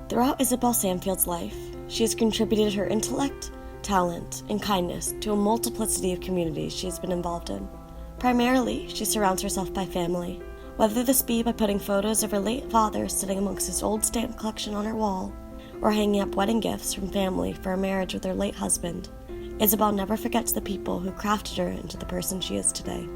Throughout Isabel Samfield's life, she has contributed her intellect, talent, and kindness to a multiplicity of communities she has been involved in. Primarily, she surrounds herself by family, whether this be by putting photos of her late father sitting amongst his old stamp collection on her wall, or hanging up wedding gifts from family for her marriage with her late husband. Isabel never forgets the people who crafted her into the person she is today.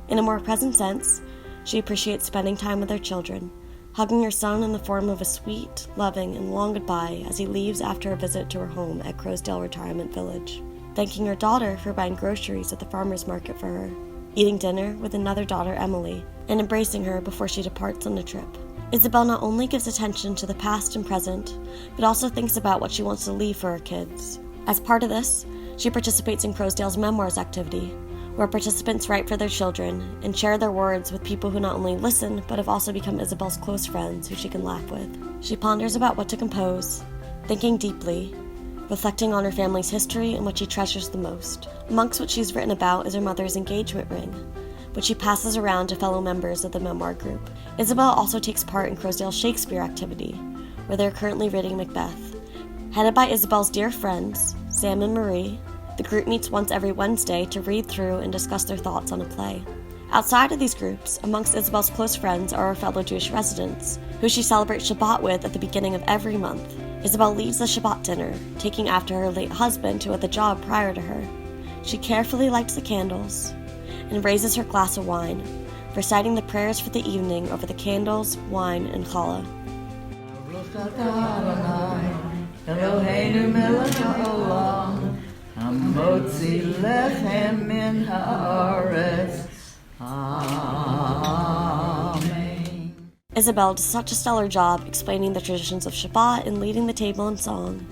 In a more present sense, she appreciates spending time with her children, hugging her son in the form of a sweet, loving, and long goodbye as he leaves after a visit to her home at Croasdale Retirement Village, thanking her daughter for buying groceries at the farmer's market for her, eating dinner with another daughter, Emily, and embracing her before she departs on the trip. Isabel not only gives attention to the past and present, but also thinks about what she wants to leave for her kids. As part of this, she participates in Croasdale's Memoirs activity, where participants write for their children and share their words with people who not only listen, but have also become Isabel's close friends who she can laugh with. She ponders about what to compose, thinking deeply, reflecting on her family's history and what she treasures the most. Amongst what she's written about is her mother's engagement ring, which she passes around to fellow members of the memoir group. Isabel also takes part in Croasdale's Shakespeare activity, where they're currently reading Macbeth. Headed by Isabel's dear friends, Sam and Marie, the group meets once every Wednesday to read through and discuss their thoughts on a play. Outside of these groups, amongst Isabel's close friends are her fellow Jewish residents, who she celebrates Shabbat with at the beginning of every month. Isabel leads the Shabbat dinner, taking after her late husband who had the job prior to her. She carefully lights the candles and raises her glass of wine, reciting the prayers for the evening over the candles, wine, and challah. Hamotzi lechem min haaretz. Amen. Isabel does such a stellar job explaining the traditions of Shabbat and leading the table in song.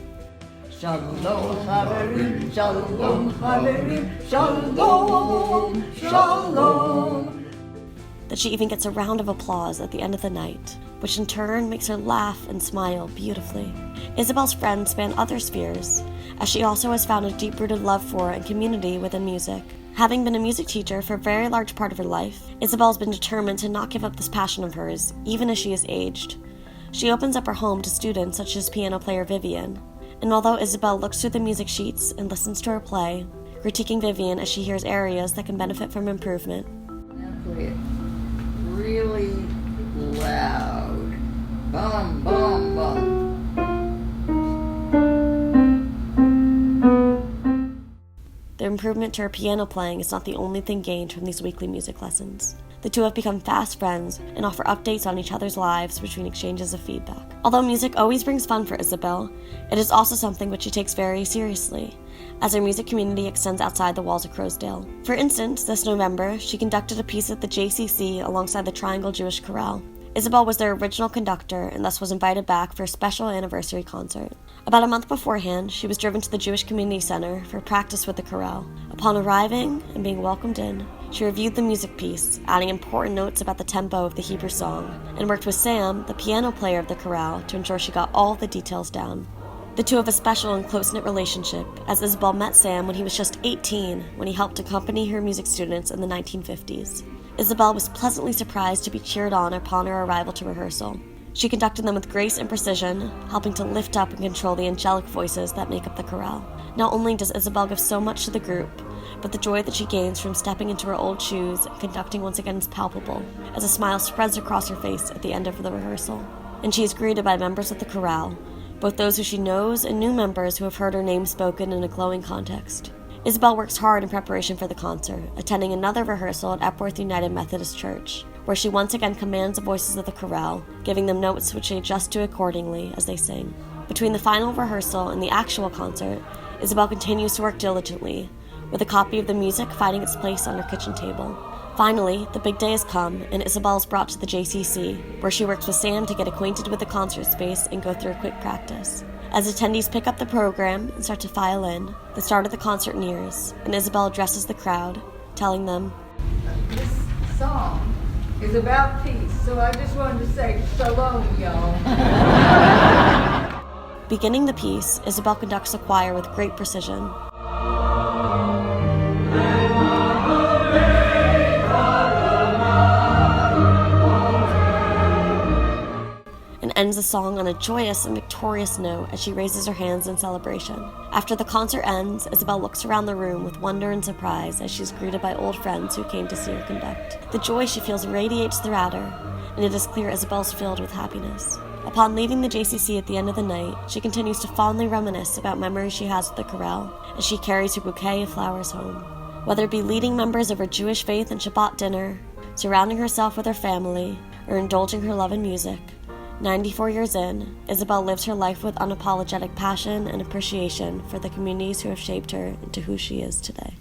Shalom chaverim, shalom chaverim, shalom, shalom. That she even gets a round of applause at the end of the night, which in turn makes her laugh and smile beautifully. Isabel's friends span other spheres, as she also has found a deep-rooted love for and community within music. Having been a music teacher for a very large part of her life, Isabel has been determined to not give up this passion of hers, even as she has aged. She opens up her home to students such as piano player Vivian, and although Isabel looks through the music sheets and listens to her play, critiquing Vivian as she hears areas that can benefit from improvement. Play it really loud. Bum, bum, bum. The improvement to her piano playing is not the only thing gained from these weekly music lessons. The two have become fast friends and offer updates on each other's lives between exchanges of feedback. Although music always brings fun for Isabel, it is also something which she takes very seriously, as her music community extends outside the walls of Croasdale. For instance, this November, she conducted a piece at the JCC alongside the Triangle Jewish Chorale. Isabel was their original conductor and thus was invited back for a special anniversary concert. About a month beforehand, she was driven to the Jewish Community Center for practice with the chorale. Upon arriving and being welcomed in, she reviewed the music piece, adding important notes about the tempo of the Hebrew song, and worked with Sam, the piano player of the chorale, to ensure she got all the details down. The two have a special and close-knit relationship, as Isabel met Sam when he was just 18, when he helped accompany her music students in the 1950s. Isabel was pleasantly surprised to be cheered on upon her arrival to rehearsal. She conducted them with grace and precision, helping to lift up and control the angelic voices that make up the chorale. Not only does Isabel give so much to the group, but the joy that she gains from stepping into her old shoes and conducting once again is palpable, as a smile spreads across her face at the end of the rehearsal. And she is greeted by members of the chorale, both those who she knows and new members who have heard her name spoken in a glowing context. Isabel works hard in preparation for the concert, attending another rehearsal at Epworth United Methodist Church, where she once again commands the voices of the chorale, giving them notes which they adjust to accordingly as they sing. Between the final rehearsal and the actual concert, Isabel continues to work diligently, with a copy of the music finding its place on her kitchen table. Finally, the big day has come, and Isabel is brought to the JCC, where she works with Sam to get acquainted with the concert space and go through a quick practice. As attendees pick up the program and start to file in, the start of the concert nears, and Isabel addresses the crowd, telling them, This song is about peace, so I just wanted to say shalom, y'all. Beginning the piece, Isabel conducts the choir with great precision. And ends the song on a joyous and victorious note as she raises her hands in celebration. After the concert ends, Isabel looks around the room with wonder and surprise as she's greeted by old friends who came to see her conduct. The joy she feels radiates throughout her, and it is clear Isabel's filled with happiness. Upon leaving the JCC at the end of the night, she continues to fondly reminisce about memories she has with the chorale as she carries her bouquet of flowers home. Whether it be leading members of her Jewish faith in Shabbat dinner, surrounding herself with her family, or indulging her love in music, 94 years in, Isabel lives her life with unapologetic passion and appreciation for the communities who have shaped her into who she is today.